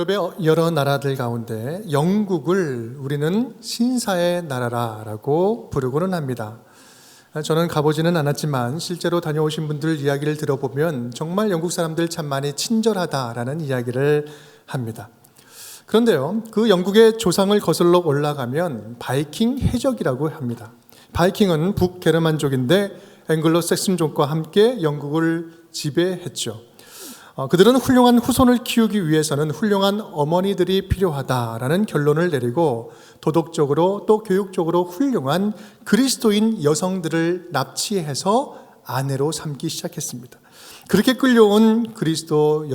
유럽의 여러 나라들 가운데 영국을 우리는 신사의 나라라고 부르고는 합니다. 저는 가보지는 않았지만 실제로 다녀오신 분들 이야기를 들어보면 정말 영국 사람들 참 많이 친절하다라는 이야기를 합니다. 그런데요, 그 영국의 조상을 거슬러 올라가면 바이킹 해적이라고 합니다. 바이킹은 북게르만족인데 앵글로색슨족과 함께 영국을 지배했죠. 그들은 훌륭한 후손을 키우기 위해서는 훌륭한 어머니들이 필요하다라는 결론을 내리고 도덕적으로 또 교육적으로 훌륭한 그리스도인 여성들을 납치해서 아내로 삼기 시작했습니다. 그렇게 끌려온 그리스도인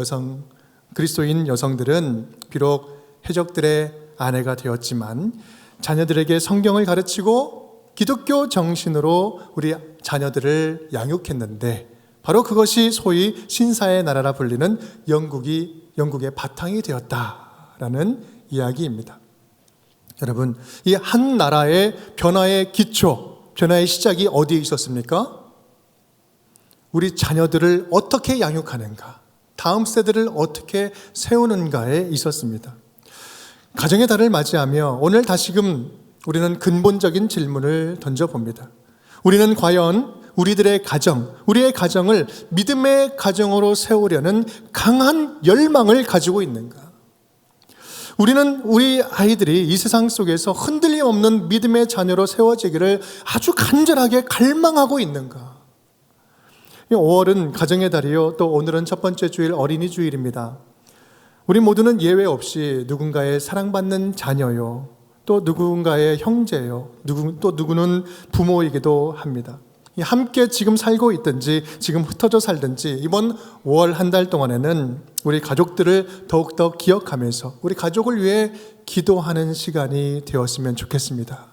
여성들은 비록 해적들의 아내가 되었지만 자녀들에게 성경을 가르치고 기독교 정신으로 우리 자녀들을 양육했는데 바로 그것이 소위 신사의 나라라 불리는 영국의 바탕이 되었다라는 이야기입니다. 여러분, 이 한 나라의 변화의 기초, 변화의 시작이 어디에 있었습니까? 우리 자녀들을 어떻게 양육하는가, 다음 세대를 어떻게 세우는가에 있었습니다. 가정의 달을 맞이하며 오늘 다시금 우리는 근본적인 질문을 던져봅니다. 우리는 과연 우리의 가정을 믿음의 가정으로 세우려는 강한 열망을 가지고 있는가? 우리는 우리 아이들이 이 세상 속에서 흔들림 없는 믿음의 자녀로 세워지기를 아주 간절하게 갈망하고 있는가? 5월은 가정의 달이요. 또 오늘은 첫 번째 주일 어린이 주일입니다. 우리 모두는 예외 없이 누군가의 사랑받는 자녀요. 또 누군가의 형제요. 또 누구는 부모이기도 합니다. 함께 지금 살고 있든지 지금 흩어져 살든지 이번 5월 한 달 동안에는 우리 가족들을 더욱더 기억하면서 우리 가족을 위해 기도하는 시간이 되었으면 좋겠습니다.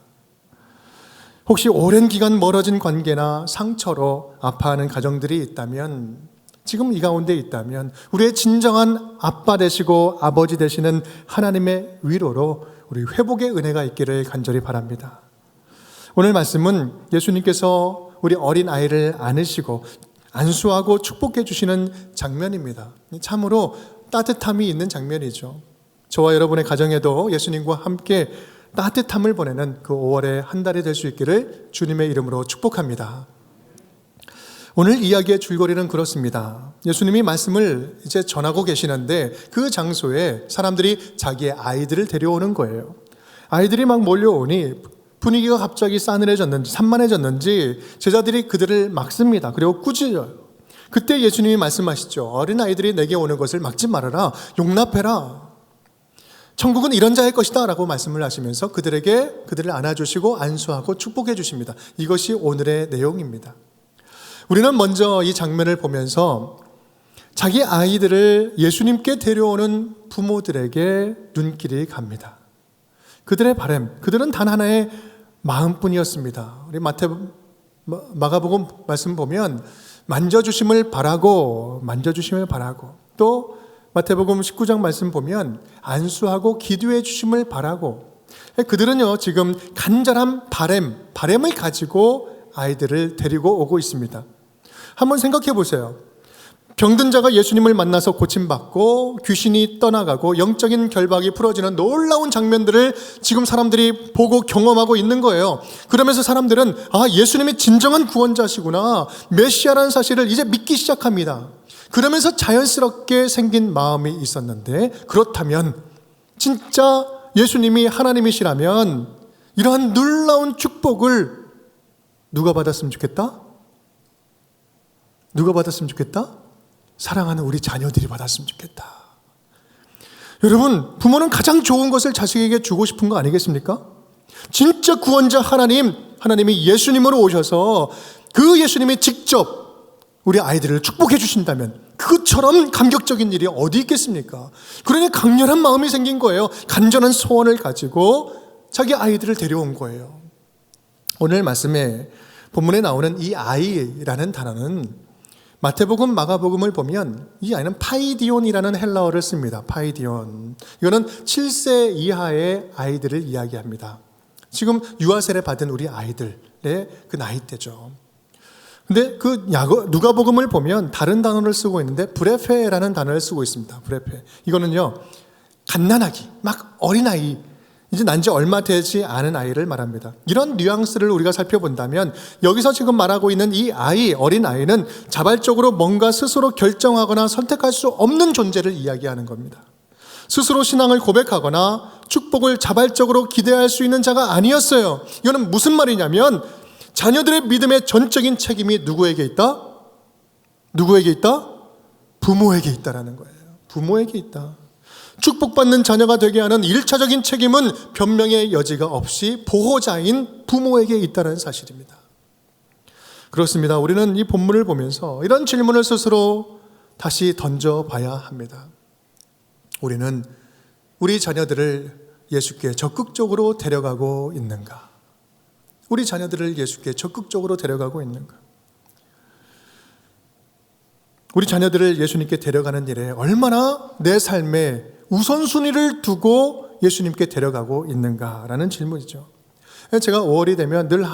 혹시 오랜 기간 멀어진 관계나 상처로 아파하는 가정들이 있다면, 지금 이 가운데 있다면 우리의 진정한 아빠 되시고 아버지 되시는 하나님의 위로로 우리 회복의 은혜가 있기를 간절히 바랍니다. 오늘 말씀은 예수님께서 우리 어린 아이를 안으시고 안수하고 축복해 주시는 장면입니다. 참으로 따뜻함이 있는 장면이죠. 저와 여러분의 가정에도 예수님과 함께 따뜻함을 보내는 그 5월의 한 달이 될 수 있기를 주님의 이름으로 축복합니다. 오늘 이야기의 줄거리는 그렇습니다. 예수님이 말씀을 이제 전하고 계시는데 그 장소에 사람들이 자기의 아이들을 데려오는 거예요. 아이들이 막 몰려오니 분위기가 갑자기 싸늘해졌는지 산만해졌는지 제자들이 그들을 막습니다. 그리고 꾸짖어요. 그때 예수님이 말씀하시죠. 어린아이들이 내게 오는 것을 막지 말아라. 용납해라. 천국은 이런 자의 것이다 라고 말씀을 하시면서 그들을 안아주시고 안수하고 축복해 주십니다. 이것이 오늘의 내용입니다. 우리는 먼저 이 장면을 보면서 자기 아이들을 예수님께 데려오는 부모들에게 눈길이 갑니다. 그들의 바람, 그들은 단 하나의 마음뿐이었습니다. 우리 마가복음 말씀 보면 만져주심을 바라고 또 마태복음 19장 말씀 보면 안수하고 기도해 주심을 바라고, 그들은요 지금 간절한 바람을 가지고 아이들을 데리고 오고 있습니다. 한번 생각해 보세요. 병든 자가 예수님을 만나서 고침받고 귀신이 떠나가고 영적인 결박이 풀어지는 놀라운 장면들을 지금 사람들이 보고 경험하고 있는 거예요. 그러면서 사람들은 예수님이 진정한 구원자시구나, 메시아라는 사실을 이제 믿기 시작합니다. 그러면서 자연스럽게 생긴 마음이 있었는데, 그렇다면 진짜 예수님이 하나님이시라면 이러한 놀라운 축복을 누가 받았으면 좋겠다? 사랑하는 우리 자녀들이 받았으면 좋겠다. 여러분, 부모는 가장 좋은 것을 자식에게 주고 싶은 거 아니겠습니까? 진짜 구원자 하나님이 예수님으로 오셔서 그 예수님이 직접 우리 아이들을 축복해 주신다면 그것처럼 감격적인 일이 어디 있겠습니까? 그러니 강렬한 마음이 생긴 거예요. 간절한 소원을 가지고 자기 아이들을 데려온 거예요. 오늘 말씀에 본문에 나오는 이 아이라는 단어는 마태복음, 마가복음을 보면 이 아이는 파이디온이라는 헬라어를 씁니다. 파이디온. 이거는 7세 이하의 아이들을 이야기합니다. 지금 유아 세례 받은 우리 아이들의 그 나이대죠. 근데 그 누가복음을 보면 다른 단어를 쓰고 있는데 브레페라는 단어를 쓰고 있습니다. 브레페. 이거는요, 갓난아기, 막 어린아이, 이제 난 지 얼마 되지 않은 아이를 말합니다. 이런 뉘앙스를 우리가 살펴본다면 여기서 지금 말하고 있는 이 아이, 어린아이는 자발적으로 뭔가 스스로 결정하거나 선택할 수 없는 존재를 이야기하는 겁니다. 스스로 신앙을 고백하거나 축복을 자발적으로 기대할 수 있는 자가 아니었어요. 이거는 무슨 말이냐면 자녀들의 믿음의 전적인 책임이 누구에게 있다? 누구에게 있다? 부모에게 있다라는 거예요. 부모에게 있다. 축복받는 자녀가 되게 하는 1차적인 책임은 변명의 여지가 없이 보호자인 부모에게 있다는 사실입니다. 그렇습니다. 우리는 이 본문을 보면서 이런 질문을 스스로 다시 던져봐야 합니다. 우리는 우리 자녀들을 예수께 적극적으로 데려가고 있는가? 우리 자녀들을 예수께 적극적으로 데려가고 있는가? 우리 자녀들을 예수님께 데려가는 일에 얼마나 내 삶에 우선순위를 두고 예수님께 데려가고 있는가라는 질문이죠. 제가 5월이 되면 늘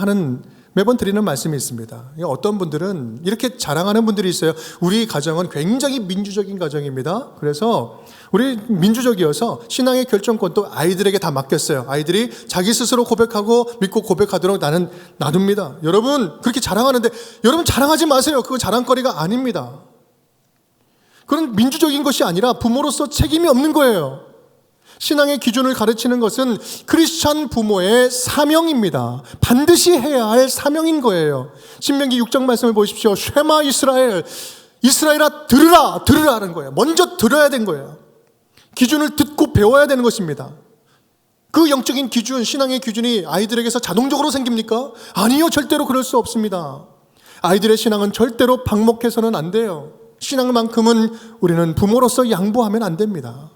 매번 드리는 말씀이 있습니다. 어떤 분들은 이렇게 자랑하는 분들이 있어요. 우리 가정은 굉장히 민주적인 가정입니다. 그래서 우리 민주적이어서 신앙의 결정권도 아이들에게 다 맡겼어요. 아이들이 자기 스스로 고백하고 믿고 고백하도록 나는 놔둡니다. 여러분 그렇게 자랑하는데 여러분 자랑하지 마세요. 그거 자랑거리가 아닙니다. 그런 민주적인 것이 아니라 부모로서 책임이 없는 거예요. 신앙의 기준을 가르치는 것은 크리스찬 부모의 사명입니다. 반드시 해야 할 사명인 거예요. 신명기 6장 말씀을 보십시오. 쉐마 이스라엘, 이스라엘아 들으라, 들으라는 거예요. 먼저 들어야 된 거예요. 기준을 듣고 배워야 되는 것입니다. 그 영적인 기준, 신앙의 기준이 아이들에게서 자동적으로 생깁니까? 아니요, 절대로 그럴 수 없습니다. 아이들의 신앙은 절대로 방목해서는 안 돼요. 신앙만큼은 우리는 부모로서 양보하면 안 됩니다.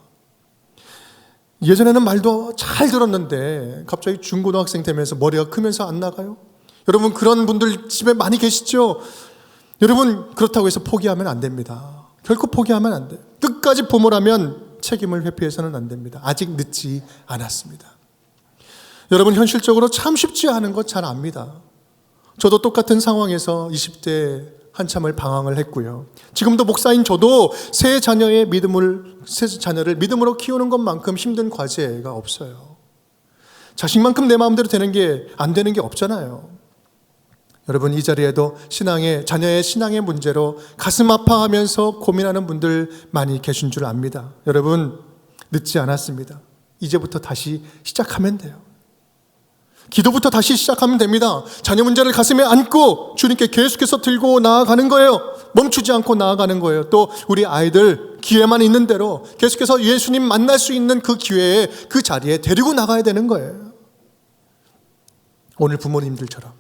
예전에는 말도 잘 들었는데 갑자기 중고등학생 되면서 머리가 크면서 안 나가요? 여러분 그런 분들 집에 많이 계시죠? 여러분 그렇다고 해서 포기하면 안 됩니다. 결코 포기하면 안 돼요. 끝까지 부모라면 책임을 회피해서는 안 됩니다. 아직 늦지 않았습니다. 여러분 현실적으로 참 쉽지 않은 것 잘 압니다. 저도 똑같은 상황에서 20대 한참을 방황을 했고요. 지금도 목사인 저도 새 자녀를 믿음으로 키우는 것만큼 힘든 과제가 없어요. 자식만큼 내 마음대로 안 되는 게 없잖아요. 여러분 이 자리에도 자녀의 신앙의 문제로 가슴 아파하면서 고민하는 분들 많이 계신 줄 압니다. 여러분 늦지 않았습니다. 이제부터 다시 시작하면 돼요. 기도부터 다시 시작하면 됩니다. 자녀 문제를 가슴에 안고 주님께 계속해서 들고 나아가는 거예요. 멈추지 않고 나아가는 거예요. 또 우리 아이들 기회만 있는 대로 계속해서 예수님 만날 수 있는 그 기회에 그 자리에 데리고 나가야 되는 거예요. 오늘 부모님들처럼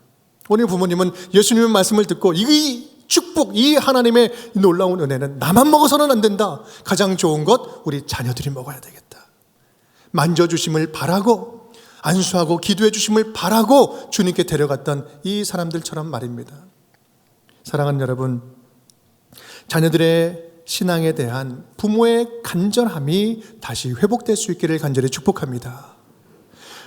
오늘 부모님은 예수님의 말씀을 듣고 이 축복, 이 하나님의 놀라운 은혜는 나만 먹어서는 안 된다. 가장 좋은 것 우리 자녀들이 먹어야 되겠다. 만져주심을 바라고 안수하고 기도해 주심을 바라고 주님께 데려갔던 이 사람들처럼 말입니다. 사랑하는 여러분, 자녀들의 신앙에 대한 부모의 간절함이 다시 회복될 수 있기를 간절히 축복합니다.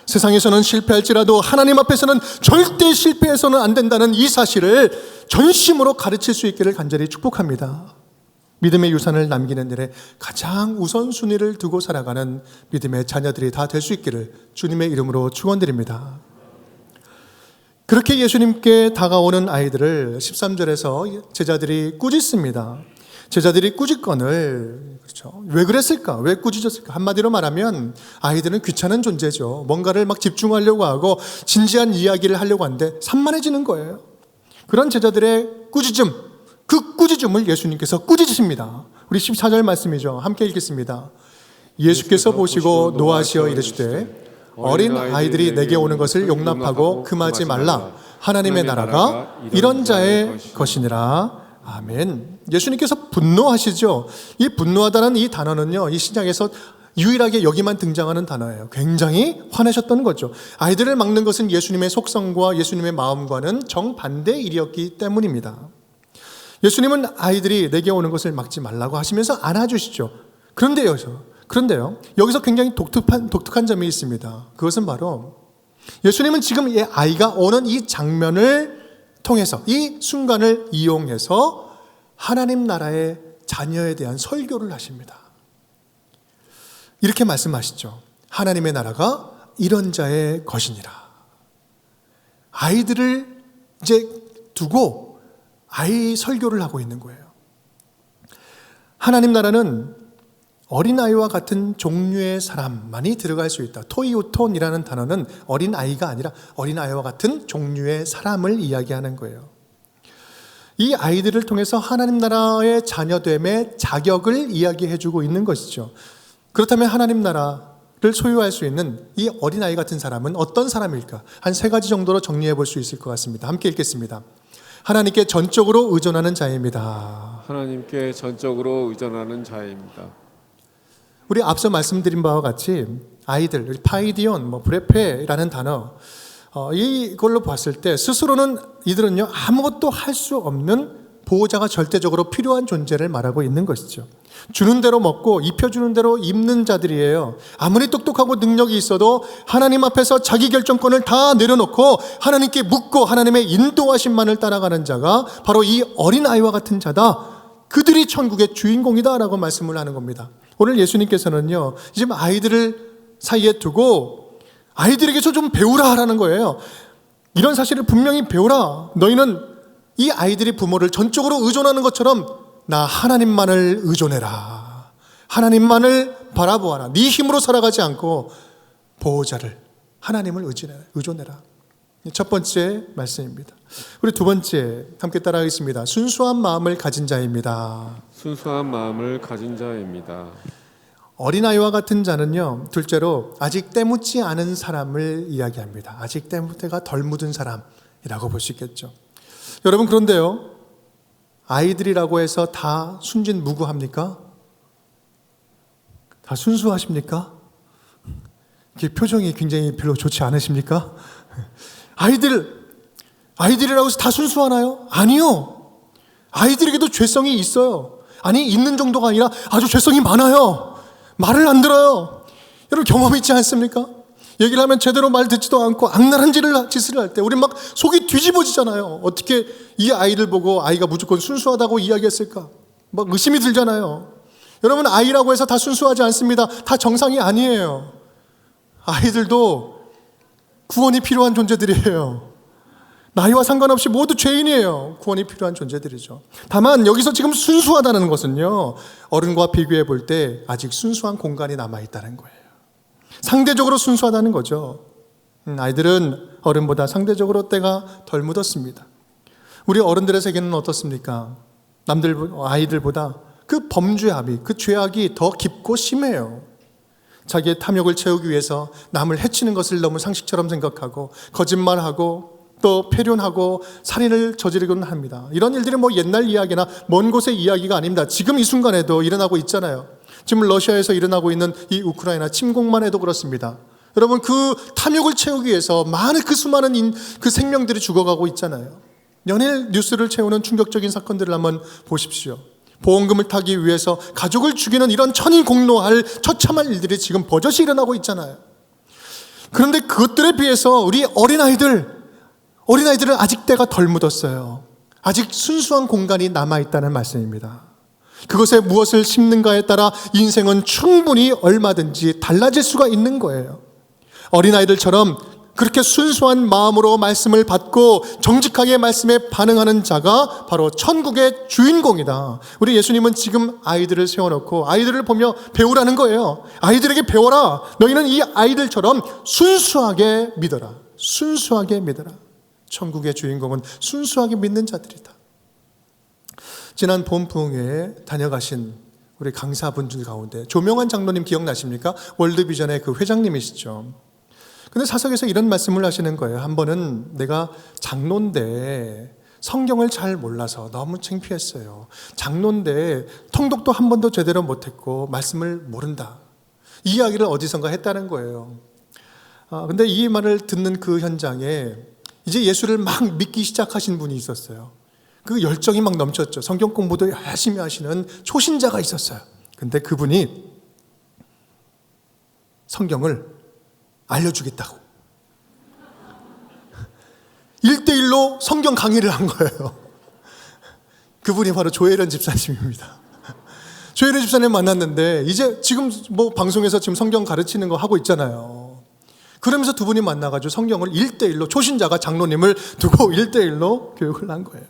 세상에서는 실패할지라도 하나님 앞에서는 절대 실패해서는 안 된다는 이 사실을 전심으로 가르칠 수 있기를 간절히 축복합니다. 믿음의 유산을 남기는 일에 가장 우선순위를 두고 살아가는 믿음의 자녀들이 다 될 수 있기를 주님의 이름으로 축원드립니다. 그렇게 예수님께 다가오는 아이들을 13절에서 제자들이 꾸짖습니다. 제자들이 꾸짖건을 왜 그랬을까? 왜 꾸짖었을까? 한마디로 말하면 아이들은 귀찮은 존재죠. 뭔가를 막 집중하려고 하고 진지한 이야기를 하려고 하는데 산만해지는 거예요. 그런 제자들의 꾸짖음, 그 꾸짖음을 예수님께서 꾸짖으십니다. 우리 14절 말씀이죠. 함께 읽겠습니다. 예수께서 보시고 노하시어 이르시되 어린 아이들이 내게 오는 것을 용납하고 금하지 말라. 하나님의 나라가 이런 자의 것이니라. 아멘. 예수님께서 분노하시죠. 이 분노하다는 이 단어는요, 이 신약에서 유일하게 여기만 등장하는 단어예요. 굉장히 화내셨던 거죠. 아이들을 막는 것은 예수님의 속성과 예수님의 마음과는 정반대의 일이었기 때문입니다. 예수님은 아이들이 내게 오는 것을 막지 말라고 하시면서 안아주시죠. 그런데요, 여기서 굉장히 독특한 점이 있습니다. 그것은 바로 예수님은 지금 이 아이가 오는 이 장면을 통해서, 이 순간을 이용해서 하나님 나라의 자녀에 대한 설교를 하십니다. 이렇게 말씀하시죠. 하나님의 나라가 이런 자의 것이니라. 아이들을 이제 두고 아이 설교를 하고 있는 거예요. 하나님 나라는 어린아이와 같은 종류의 사람만이 들어갈 수 있다. 토이오톤이라는 단어는 어린아이가 아니라 어린아이와 같은 종류의 사람을 이야기하는 거예요. 이 아이들을 통해서 하나님 나라의 자녀됨의 자격을 이야기해주고 있는 것이죠. 그렇다면 하나님 나라를 소유할 수 있는 이 어린아이 같은 사람은 어떤 사람일까? 한 3가지 정도로 정리해 볼 수 있을 것 같습니다. 함께 읽겠습니다. 하나님께 전적으로 의존하는 자입니다. 하나님께 전적으로 의존하는 자입니다. 우리 앞서 말씀드린 바와 같이 아이들, 파이디온, 브레페라는 단어, 이걸로 봤을 때 스스로는 이들은요 아무것도 할 수 없는 보호자가 절대적으로 필요한 존재를 말하고 있는 것이죠. 주는 대로 먹고 입혀주는 대로 입는 자들이에요. 아무리 똑똑하고 능력이 있어도 하나님 앞에서 자기 결정권을 다 내려놓고 하나님께 묻고 하나님의 인도하심만을 따라가는 자가 바로 이 어린아이와 같은 자다. 그들이 천국의 주인공이다 라고 말씀을 하는 겁니다. 오늘 예수님께서는요 지금 아이들을 사이에 두고 아이들에게서 좀 배우라 하라는 거예요. 이런 사실을 분명히 배우라. 너희는 이 아이들이 부모를 전적으로 의존하는 것처럼 나 하나님만을 의존해라. 하나님만을 바라보아라. 네 힘으로 살아가지 않고 보호자를 하나님을 의존해라. 첫 번째 말씀입니다. 우리 두 번째 함께 따라하겠습니다. 순수한 마음을 가진 자입니다. 순수한 마음을 가진 자입니다. 어린아이와 같은 자는요, 둘째로 아직 때 묻지 않은 사람을 이야기합니다. 아직 때가 덜 묻은 사람이라고 볼 수 있겠죠. 여러분, 그런데요, 아이들이라고 해서 다 순진무구합니까? 다 순수하십니까? 이렇게 표정이 굉장히 별로 좋지 않으십니까? 아이들이라고 해서 다 순수하나요? 아니요. 아이들에게도 죄성이 있어요. 아니, 있는 정도가 아니라 아주 죄성이 많아요. 말을 안 들어요. 여러분 경험 있지 않습니까? 얘기를 하면 제대로 말 듣지도 않고 악랄한 짓을 할 때 우리 막 속이 뒤집어지잖아요. 어떻게 이 아이를 보고 아이가 무조건 순수하다고 이야기했을까? 막 의심이 들잖아요. 여러분 아이라고 해서 다 순수하지 않습니다. 다 정상이 아니에요. 아이들도 구원이 필요한 존재들이에요. 나이와 상관없이 모두 죄인이에요. 구원이 필요한 존재들이죠. 다만 여기서 지금 순수하다는 것은요, 어른과 비교해 볼 때 아직 순수한 공간이 남아있다는 거예요. 상대적으로 순수하다는 거죠. 아이들은 어른보다 상대적으로 때가 덜 묻었습니다. 우리 어른들의 세계는 어떻습니까? 아이들보다 그 범죄함이, 그 죄악이 더 깊고 심해요. 자기의 탐욕을 채우기 위해서 남을 해치는 것을 너무 상식처럼 생각하고 거짓말하고 또 패륜하고 살인을 저지르곤 합니다. 이런 일들이 옛날 이야기나 먼 곳의 이야기가 아닙니다. 지금 이 순간에도 일어나고 있잖아요. 지금 러시아에서 일어나고 있는 이 우크라이나 침공만 해도 그렇습니다. 여러분 그 탐욕을 채우기 위해서 그 수많은 그 생명들이 죽어가고 있잖아요. 연일 뉴스를 채우는 충격적인 사건들을 한번 보십시오. 보험금을 타기 위해서 가족을 죽이는 이런 천인공노할 처참한 일들이 지금 버젓이 일어나고 있잖아요. 그런데 그것들에 비해서 우리 어린아이들은 아직 때가 덜 묻었어요. 아직 순수한 공간이 남아있다는 말씀입니다. 그것에 무엇을 심는가에 따라 인생은 충분히 얼마든지 달라질 수가 있는 거예요. 어린아이들처럼 그렇게 순수한 마음으로 말씀을 받고 정직하게 말씀에 반응하는 자가 바로 천국의 주인공이다. 우리 예수님은 지금 아이들을 세워놓고 아이들을 보며 배우라는 거예요. 아이들에게 배워라. 너희는 이 아이들처럼 순수하게 믿어라. 순수하게 믿어라. 천국의 주인공은 순수하게 믿는 자들이다. 지난 봄 부흥회에 다녀가신 우리 강사분들 가운데 조명환 장로님 기억나십니까? 월드비전의 그 회장님이시죠. 근데 사석에서 이런 말씀을 하시는 거예요. 한 번은 내가 장로인데 성경을 잘 몰라서 너무 창피했어요. 장로인데 통독도 한 번도 제대로 못했고 말씀을 모른다. 이 이야기를 어디선가 했다는 거예요. 근데 이 말을 듣는 그 현장에 이제 예수를 막 믿기 시작하신 분이 있었어요. 그 열정이 막 넘쳤죠. 성경 공부도 열심히 하시는 초신자가 있었어요. 근데 그분이 성경을 알려주겠다고 1:1로 성경 강의를 한 거예요. 그분이 바로 조혜련 집사님입니다. 조혜련 집사님 만났는데 이제 지금 뭐 방송에서 지금 성경 가르치는 거 하고 있잖아요. 그러면서 두 분이 만나가지고 성경을 1대1로 초신자가 장로님을 두고 1대1로 교육을 한 거예요.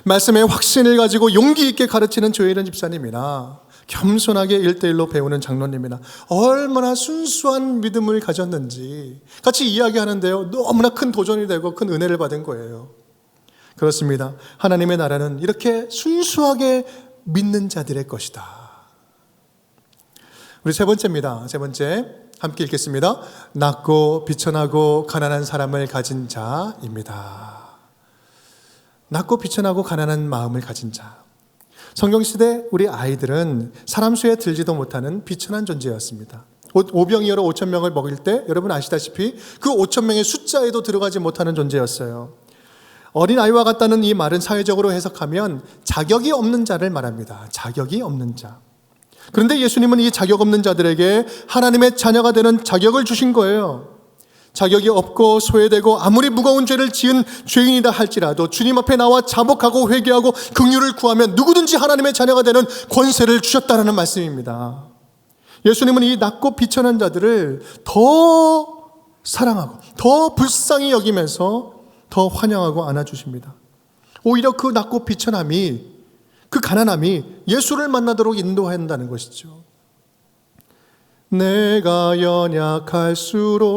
말씀의 확신을 가지고 용기 있게 가르치는 조혜련 집사님이나 겸손하게 1대1로 배우는 장로님이나 얼마나 순수한 믿음을 가졌는지 같이 이야기하는데요. 너무나 큰 도전이 되고 큰 은혜를 받은 거예요. 그렇습니다. 하나님의 나라는 이렇게 순수하게 믿는 자들의 것이다. 우리 세 번째입니다. 세 번째 함께 읽겠습니다. 낮고 비천하고 가난한 사람을 가진 자입니다. 낮고 비천하고 가난한 마음을 가진 자. 성경시대 우리 아이들은 사람 수에 들지도 못하는 비천한 존재였습니다. 오병이어로 5천 명을 먹일 때 여러분 아시다시피 그 5천 명의 숫자에도 들어가지 못하는 존재였어요. 어린아이와 같다는 이 말은 사회적으로 해석하면 자격이 없는 자를 말합니다. 자격이 없는 자. 그런데 예수님은 이 자격 없는 자들에게 하나님의 자녀가 되는 자격을 주신 거예요. 자격이 없고 소외되고 아무리 무거운 죄를 지은 죄인이다 할지라도 주님 앞에 나와 자복하고 회개하고 긍휼을 구하면 누구든지 하나님의 자녀가 되는 권세를 주셨다는 말씀입니다. 예수님은 이 낮고 비천한 자들을 더 사랑하고 더 불쌍히 여기면서 더 환영하고 안아주십니다. 오히려 그 낮고 비천함이, 그 가난함이 예수를 만나도록 인도한다는 것이죠. 내가 연약할수록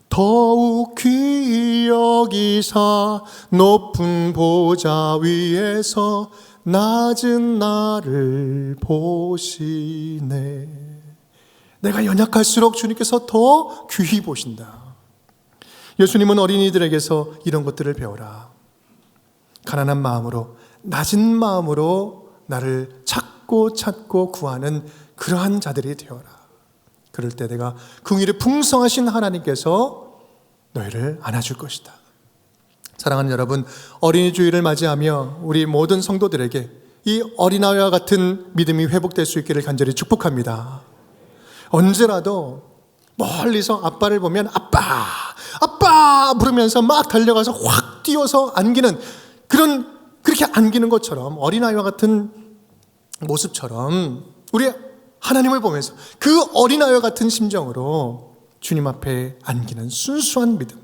더욱 귀히 여기사 높은 보좌 위에서 낮은 나를 보시네. 내가 연약할수록 주님께서 더 귀히 보신다. 예수님은 어린이들에게서 이런 것들을 배워라. 가난한 마음으로, 낮은 마음으로 나를 찾고 구하는 그러한 자들이 되어라. 그럴 때 내가 긍휼이 풍성하신 하나님께서 너희를 안아줄 것이다. 사랑하는 여러분, 어린이 주일을 맞이하며 우리 모든 성도들에게 이 어린아이와 같은 믿음이 회복될 수 있기를 간절히 축복합니다. 언제라도 멀리서 아빠를 보면 아빠 부르면서 막 달려가서 확 뛰어서 안기는 그렇게 안기는 것처럼 어린아이와 같은 모습처럼 우리 하나님을 보면서 그 어린아이와 같은 심정으로 주님 앞에 안기는 순수한 믿음,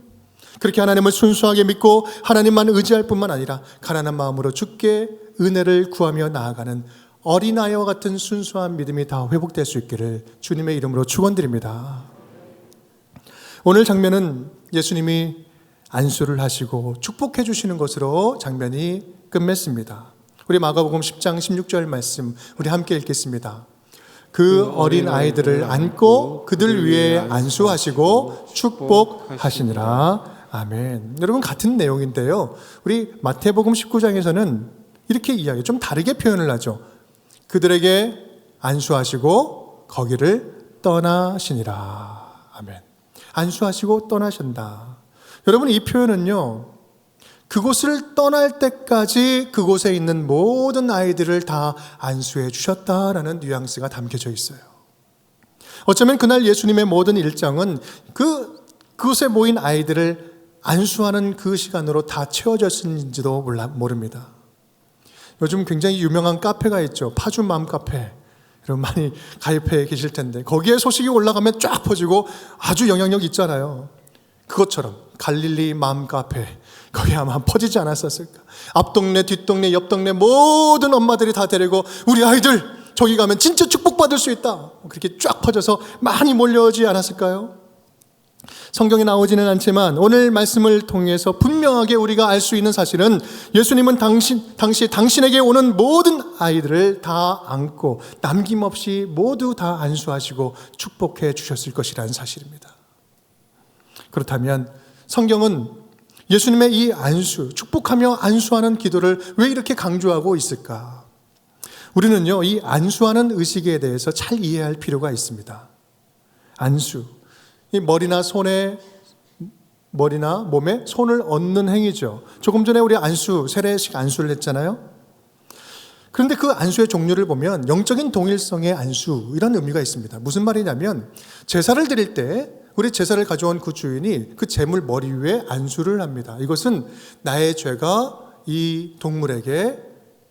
그렇게 하나님을 순수하게 믿고 하나님만 의지할 뿐만 아니라 가난한 마음으로 주께 은혜를 구하며 나아가는 어린아이와 같은 순수한 믿음이 다 회복될 수 있기를 주님의 이름으로 축원드립니다. 오늘 장면은 예수님이 안수를 하시고 축복해 주시는 것으로 장면이 끝맺습니다. 우리 마가복음 10장 16절 말씀 우리 함께 읽겠습니다. 그 어린 아이들을 안고 그들 위에 안수하시고 축복하시니라. 아멘. 여러분, 같은 내용인데요, 우리 마태복음 19장에서는 이렇게 이야기 좀 다르게 표현을 하죠. 그들에게 안수하시고 거기를 떠나시니라. 아멘. 안수하시고 떠나신다. 여러분, 이 표현은요, 그곳을 떠날 때까지 그곳에 있는 모든 아이들을 다 안수해 주셨다라는 뉘앙스가 담겨져 있어요. 어쩌면 그날 예수님의 모든 일정은 그곳에 모인 아이들을 안수하는 그 시간으로 다 채워졌는지도 모릅니다. 요즘 굉장히 유명한 카페가 있죠. 파주 맘 카페. 여러분 많이 가입해 계실 텐데 거기에 소식이 올라가면 쫙 퍼지고 아주 영향력 있잖아요. 그것처럼 갈릴리 맘 카페, 거기 아마 퍼지지 않았었을까. 앞동네 뒷동네 옆동네 모든 엄마들이 다 데리고 우리 아이들 저기 가면 진짜 축복받을 수 있다, 그렇게 쫙 퍼져서 많이 몰려오지 않았을까요? 성경에 나오지는 않지만 오늘 말씀을 통해서 분명하게 우리가 알 수 있는 사실은 예수님은 당시 당신에게 오는 모든 아이들을 다 안고 남김없이 모두 다 안수하시고 축복해 주셨을 것이라는 사실입니다. 그렇다면 성경은 예수님의 이 안수, 축복하며 안수하는 기도를 왜 이렇게 강조하고 있을까? 우리는요, 이 안수하는 의식에 대해서 잘 이해할 필요가 있습니다. 안수, 이 머리나 몸에 손을 얹는 행위죠. 조금 전에 우리 안수, 세례식 안수를 했잖아요. 그런데 그 안수의 종류를 보면 영적인 동일성의 안수, 이런 의미가 있습니다. 무슨 말이냐면 제사를 드릴 때 우리 제사를 가져온 그 주인이 그 제물 머리 위에 안수를 합니다. 이것은 나의 죄가 이 동물에게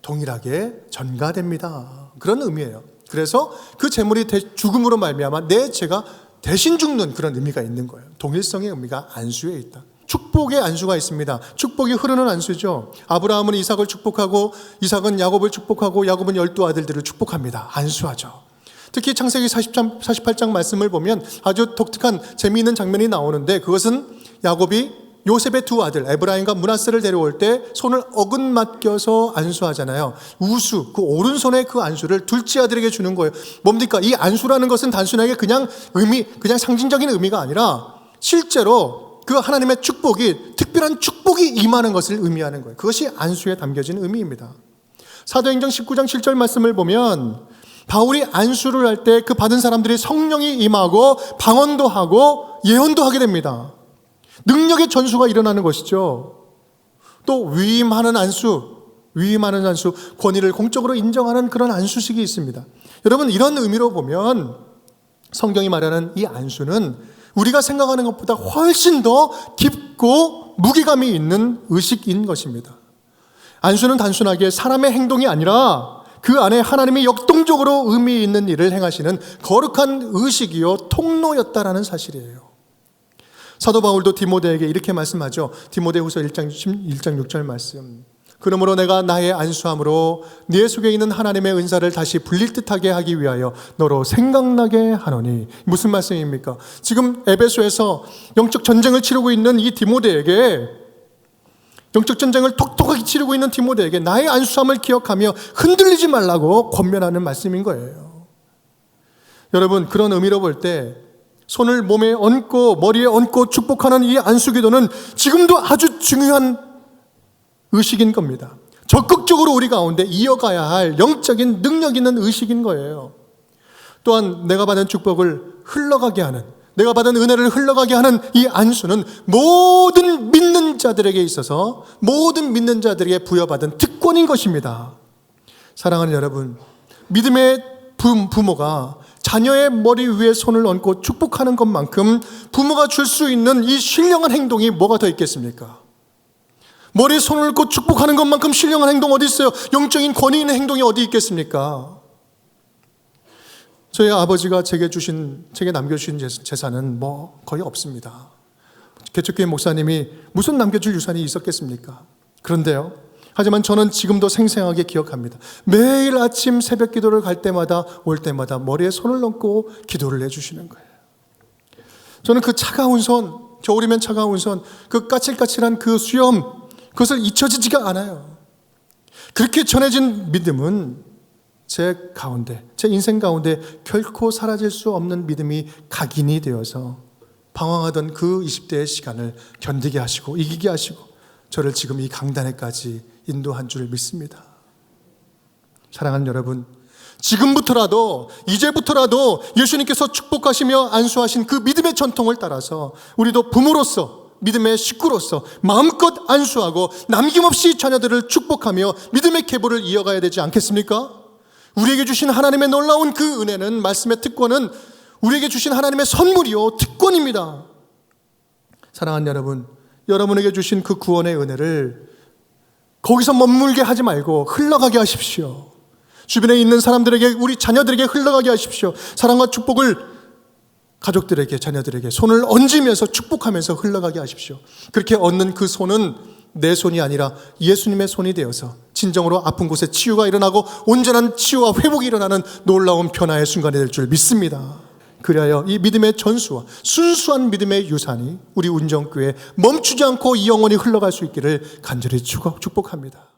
동일하게 전가됩니다. 그런 의미예요. 그래서 그 제물이 죽음으로 말미암아 내 죄가 대신 죽는 그런 의미가 있는 거예요. 동일성의 의미가 안수에 있다. 축복의 안수가 있습니다. 축복이 흐르는 안수죠. 아브라함은 이삭을 축복하고 이삭은 야곱을 축복하고 야곱은 12아들들을 축복합니다. 안수하죠. 특히 창세기 48장 말씀을 보면 아주 독특한 재미있는 장면이 나오는데, 그것은 야곱이 요셉의 두 아들 에브라임과 므낫세를 데려올 때 손을 어긋맞겨서 안수하잖아요. 우수, 그 오른손의 그 안수를 둘째 아들에게 주는 거예요. 뭡니까? 이 안수라는 것은 단순하게 그냥 상징적인 의미가 아니라 실제로 그 하나님의 축복이, 특별한 축복이 임하는 것을 의미하는 거예요. 그것이 안수에 담겨진 의미입니다. 사도행전 19장 7절 말씀을 보면 바울이 안수를 할 때 그 받은 사람들이 성령이 임하고 방언도 하고 예언도 하게 됩니다. 능력의 전수가 일어나는 것이죠. 또 위임하는 안수, 권위를 공적으로 인정하는 그런 안수식이 있습니다. 여러분, 이런 의미로 보면 성경이 말하는 이 안수는 우리가 생각하는 것보다 훨씬 더 깊고 무게감이 있는 의식인 것입니다. 안수는 단순하게 사람의 행동이 아니라 그 안에 하나님이 역동적으로 의미 있는 일을 행하시는 거룩한 의식이요 통로였다라는 사실이에요. 사도 바울도 디모데에게 이렇게 말씀하죠. 디모데후서 1장 6절 말씀. 그러므로 내가 나의 안수함으로 네 속에 있는 하나님의 은사를 다시 불릴 듯하게 하기 위하여 너로 생각나게 하노니. 무슨 말씀입니까? 지금 에베소에서 영적 전쟁을 치르고 있는 이 디모데에게, 영적 전쟁을 톡톡하게 치르고 있는 디모데에게 나의 안수함을 기억하며 흔들리지 말라고 권면하는 말씀인 거예요. 여러분, 그런 의미로 볼 때 손을 몸에 얹고 머리에 얹고 축복하는 이 안수기도는 지금도 아주 중요한 의식인 겁니다. 적극적으로 우리 가운데 이어가야 할 영적인 능력 있는 의식인 거예요. 또한 내가 받은 축복을 흘러가게 하는, 내가 받은 은혜를 흘러가게 하는 이 안수는 모든 믿는 자들에게 있어서, 모든 믿는 자들에게 부여받은 특권인 것입니다. 사랑하는 여러분, 믿음의 부모가 자녀의 머리 위에 손을 얹고 축복하는 것만큼 부모가 줄 수 있는 이 신령한 행동이 뭐가 더 있겠습니까? 머리에 손을 얹고 축복하는 것만큼 신령한 행동 어디 있어요? 영적인 권위 있는 행동이 어디 있겠습니까? 저희 아버지가 제게 남겨주신 재산은 거의 없습니다. 개척교회 목사님이 무슨 남겨줄 유산이 있었겠습니까? 그런데요, 하지만 저는 지금도 생생하게 기억합니다. 매일 아침 새벽 기도를 올 때마다 머리에 손을 얹고 기도를 해주시는 거예요. 저는 그 차가운 손, 겨울이면 차가운 손, 그 까칠까칠한 그 수염, 그것을 잊혀지지가 않아요. 그렇게 전해진 믿음은 제 인생 가운데 결코 사라질 수 없는 믿음이 각인이 되어서 방황하던 그 20대의 시간을 견디게 하시고 이기게 하시고 저를 지금 이 강단에까지 인도한 줄 믿습니다. 사랑하는 여러분, 지금부터라도, 이제부터라도 예수님께서 축복하시며 안수하신 그 믿음의 전통을 따라서 우리도 부모로서, 믿음의 식구로서 마음껏 안수하고 남김없이 자녀들을 축복하며 믿음의 계보를 이어가야 되지 않겠습니까? 우리에게 주신 하나님의 놀라운 그 은혜는, 말씀의 특권은 우리에게 주신 하나님의 선물이요 특권입니다. 사랑하는 여러분, 여러분에게 주신 그 구원의 은혜를 거기서 머물게 하지 말고 흘러가게 하십시오. 주변에 있는 사람들에게, 우리 자녀들에게 흘러가게 하십시오. 사랑과 축복을 가족들에게, 자녀들에게 손을 얹으면서 축복하면서 흘러가게 하십시오. 그렇게 얻는 그 손은 내 손이 아니라 예수님의 손이 되어서 진정으로 아픈 곳에 치유가 일어나고 온전한 치유와 회복이 일어나는 놀라운 변화의 순간이 될 줄 믿습니다. 그리하여 이 믿음의 전수와 순수한 믿음의 유산이 우리 운정교회에 멈추지 않고 영원히 흘러갈 수 있기를 간절히 축복합니다.